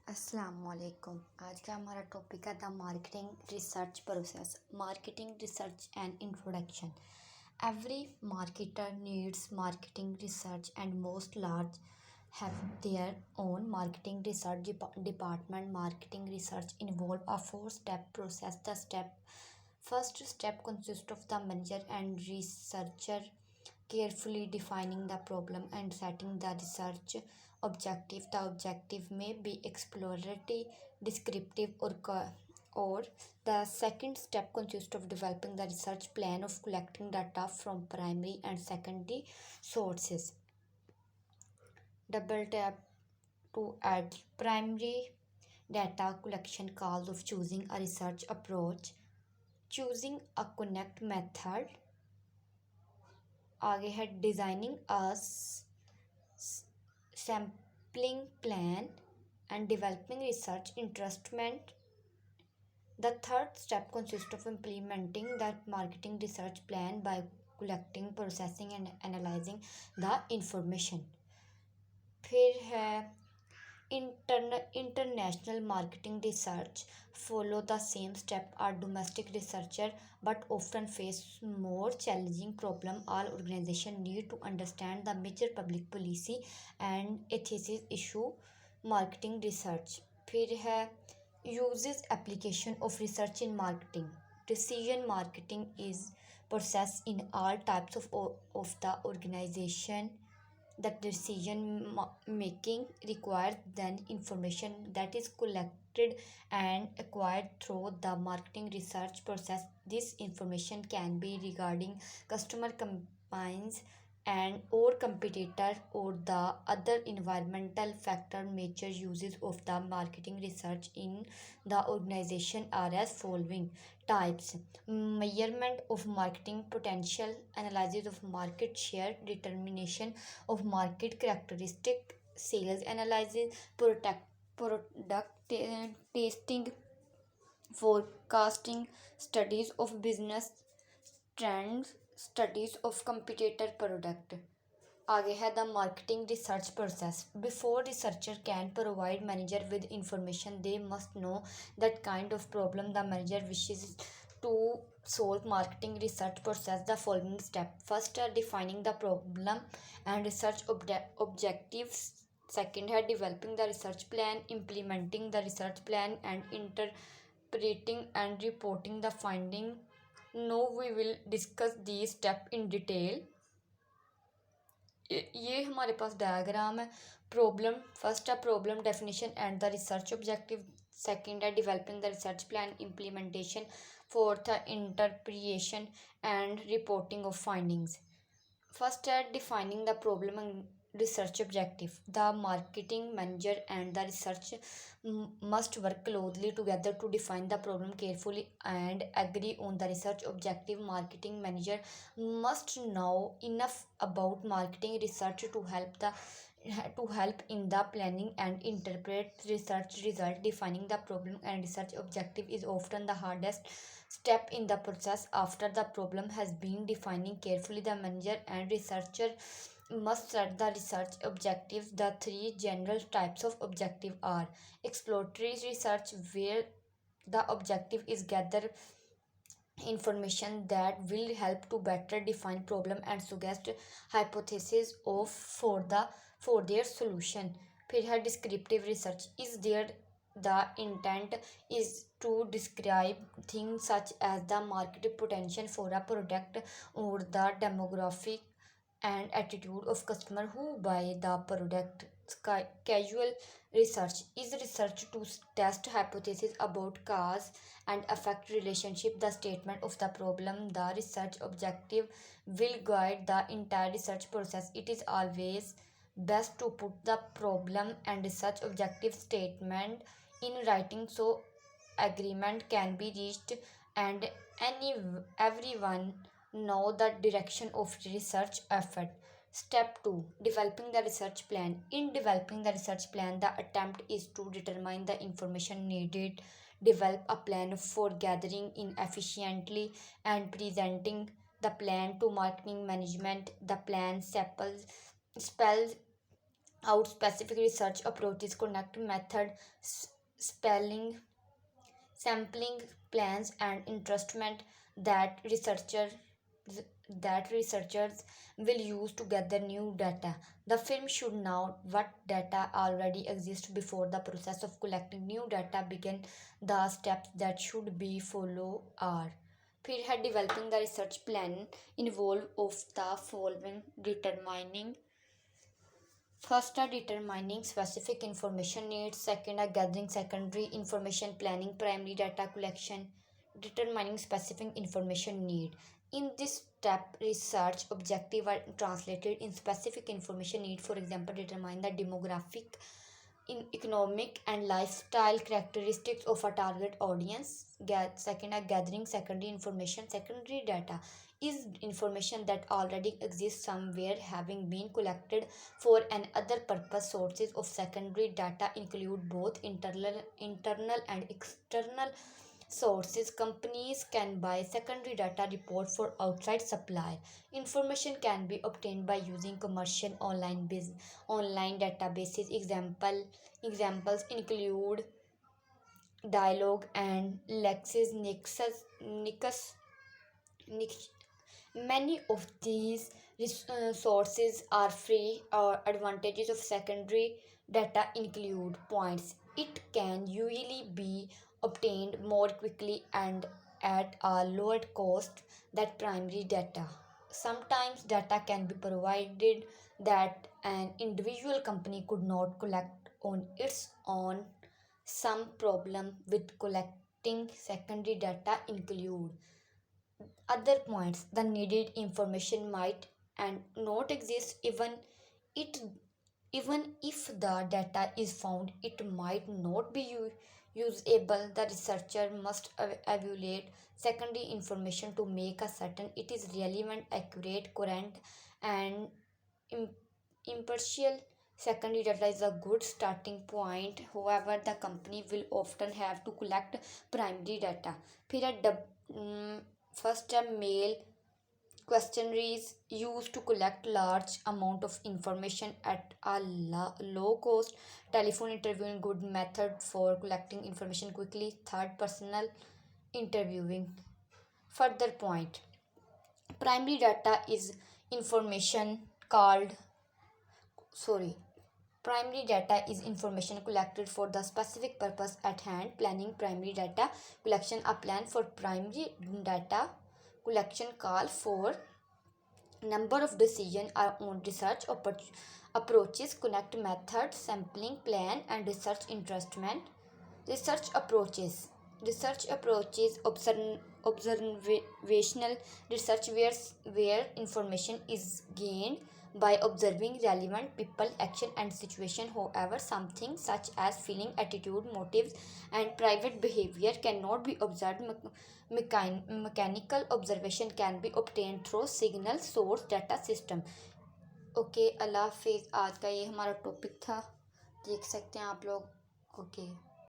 अस्सलामुअलैकुम। आज का हमारा टॉपिक है the marketing research process. Marketing research and introduction. Every marketer needs marketing research and most large have their own marketing research department. Marketing research involve a four-step process. First step consists of the manager and researcher carefully defining the problem and setting the research objective. The objective may be exploratory, descriptive, or the second step consists of developing the research plan of collecting data from primary and secondary sources. Double tap to add primary data collection calls of choosing a research approach, choosing a connect method. आगे है designing a sampling plan and developing research instrument. The third step consists of implementing the marketing research plan by collecting, processing and analyzing the information. फिर है international marketing research follow the same step. Are domestic researcher but often face more challenging problem. All organization need to understand the major public policy and ethics issue. Marketing research फिर है uses application of research in marketing. Decision marketing is processed in all types of the organization. The decision making requires then information that is collected and acquired through the marketing research process. This information can be regarding customer campaigns and or competitor or the other environmental factor. Major uses of the marketing research in the organization are as following types: measurement of marketing potential, analysis of market share, determination of market characteristic, sales analysis, product tasting, forecasting, studies of business trends, studies of competitor product. आगे है the marketing research process. Before researcher can provide manager with information they must know that kind of problem the manager wishes to solve. Marketing research process the following step. First are defining the problem and research objectives. Second है developing the research plan, implementing the research plan and interpreting and reporting the finding. Now we will discuss these steps in detail. ये हमारे पास diagram है. Problem first है problem definition and the research objective. Second है developing the research plan, implementation. Fourth है interpretation and reporting of findings. First है defining the problem and research objective. The marketing manager and the research must work closely together to define the problem carefully and agree on the research objective. Marketing manager must know enough about marketing research to help in the planning and interpret research result. Defining the problem and research objective is often the hardest step in the process. After the problem has been defined carefully, the manager and researcher must set the research objectives. The three general types of objective are exploratory research, where the objective is gather information that will help to better define problem and suggest hypothesis of for their solution. फिर है descriptive research. Is there the intent is to describe things such as the market potential for a product or the demographic and attitude of customer who buy the product. Casual research is research to test hypotheses about cause and effect relationship. The statement of the problem, the research objective will guide the entire research process. It is always best to put the problem and research objective statement in writing so agreement can be reached and everyone know the direction of research effort. Step 2, developing the research plan. In developing the research plan, the attempt is to determine the information needed, develop a plan for gathering in efficiently and presenting the plan to marketing management. The plan spells out specific research approaches, connect method, spelling, sampling plans, and instrument that researchers will use to gather new data. The film should know what data already exists before the process of collecting new data begin. The steps that should be followed are: Period developing the research plan involve of the following: First are determining specific information needs. Second are gathering secondary information, planning primary data collection, determining specific information need. In this step, research objective are translated in specific information need. For example, determine the demographic, in economic and lifestyle characteristics of a target audience. Second are gathering secondary information. Secondary data is information that already exists somewhere, having been collected for an other purpose. Sources of secondary data include both internal and external sources. Companies can buy secondary data report for outside supply. Information can be obtained by using commercial online databases. Examples include Dialog and LexisNexis. Many of these sources are free. Or advantages of secondary data include: points: it can usually be obtained more quickly and at a lower cost than primary data. Sometimes data can be provided that an individual company could not collect on its own. Some problem with collecting secondary data include: other points: the needed information might and not exist. It even if the data is found, it might not be usable. The researcher must evaluate secondary information to make a certain it is relevant, accurate, current, and im- impartial. Secondary data is a good starting point. However, the company will often have to collect primary data. Period. First, a mail questionnaires used to collect large amount of information at a low cost. Telephone interviewing good method for collecting information quickly. Third, personal interviewing. Further point: primary data is information called sorry primary data is information collected for the specific purpose at hand. Planning primary data collection: a plan for primary data collection call for number of decisions are on research approaches, connect methods, sampling plan, and research instrument. Research approaches. Research approaches observational research where information is gained by observing relevant people, action, and situation. However, something such as feeling, attitude, motives, and private behavior cannot be observed. Mechanical observation can be obtained through signal source data system. Okay, अल्लाह हाफिज़। आज का ये हमारा topic था, देख सकते हैं आप लोग। ओके।